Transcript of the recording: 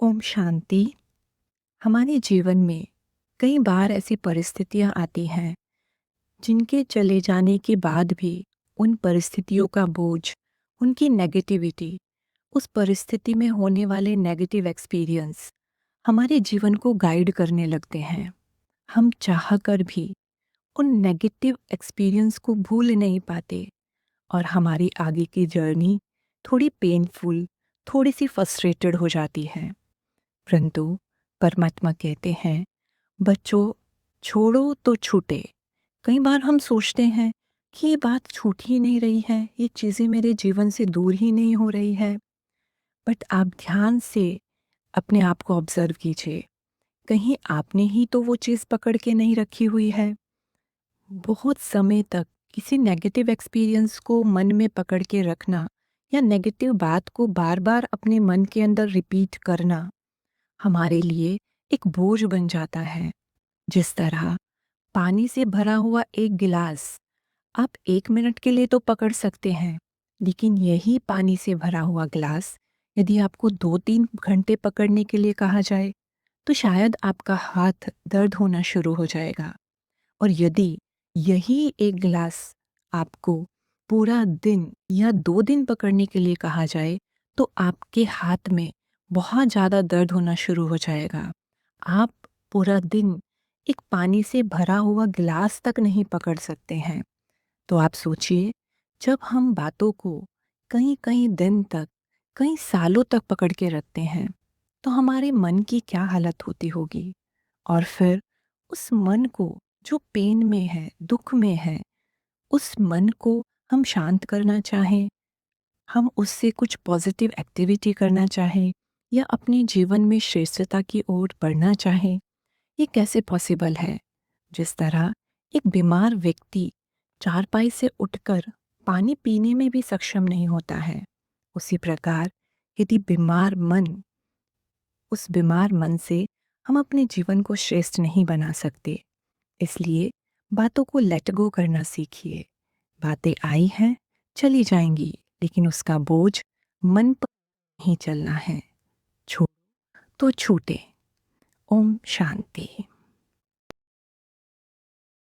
ओम शांति। हमारे जीवन में कई बार ऐसी परिस्थितियां आती हैं जिनके चले जाने के बाद भी उन परिस्थितियों का बोझ, उनकी नेगेटिविटी, उस परिस्थिति में होने वाले नेगेटिव एक्सपीरियंस हमारे जीवन को गाइड करने लगते हैं। हम चाहकर भी उन नेगेटिव एक्सपीरियंस को भूल नहीं पाते और हमारी आगे की जर्नी थोड़ी पेनफुल, थोड़ी सी फ्रस्ट्रेटेड हो जाती है। परंतु परमात्मा कहते हैं, बच्चों, छोड़ो तो छूटे। कई बार हम सोचते हैं कि ये बात छूट ही नहीं रही है, ये चीज़ें मेरे जीवन से दूर ही नहीं हो रही है। बट आप ध्यान से अपने आप को ऑब्जर्व कीजिए, कहीं आपने ही तो वो चीज़ पकड़ के नहीं रखी हुई है। बहुत समय तक किसी नेगेटिव एक्सपीरियंस को मन में पकड़ के रखना या नेगेटिव बात को बार बार अपने मन के अंदर रिपीट करना हमारे लिए एक बोझ बन जाता है। जिस तरह पानी से भरा हुआ एक गिलास आप 1 मिनट के लिए तो पकड़ सकते हैं, लेकिन यही पानी से भरा हुआ गिलास यदि आपको 2-3 घंटे पकड़ने के लिए कहा जाए तो शायद आपका हाथ दर्द होना शुरू हो जाएगा। और यदि यही एक गिलास आपको पूरा दिन या 2 दिन पकड़ने के लिए कहा जाए तो आपके हाथ में बहुत ज़्यादा दर्द होना शुरू हो जाएगा। आप पूरा दिन एक पानी से भरा हुआ गिलास तक नहीं पकड़ सकते हैं। तो आप सोचिए, जब हम बातों को कई कई दिन तक, कई सालों तक पकड़ के रखते हैं तो हमारे मन की क्या हालत होती होगी। और फिर उस मन को जो पेन में है, दुख में है, उस मन को हम शांत करना चाहें, हम उससे कुछ पॉजिटिव एक्टिविटी करना चाहें या अपने जीवन में श्रेष्ठता की ओर बढ़ना चाहें, ये कैसे पॉसिबल है। जिस तरह एक बीमार व्यक्ति चारपाई से उठकर पानी पीने में भी सक्षम नहीं होता है, उसी प्रकार यदि उस बीमार मन से हम अपने जीवन को श्रेष्ठ नहीं बना सकते। इसलिए बातों को लेट गो करना सीखिए। बातें आई हैं, चली जाएंगी, लेकिन उसका बोझ मन पर नहीं चलना है। छोड़ो तो छूटे। ओम शांति।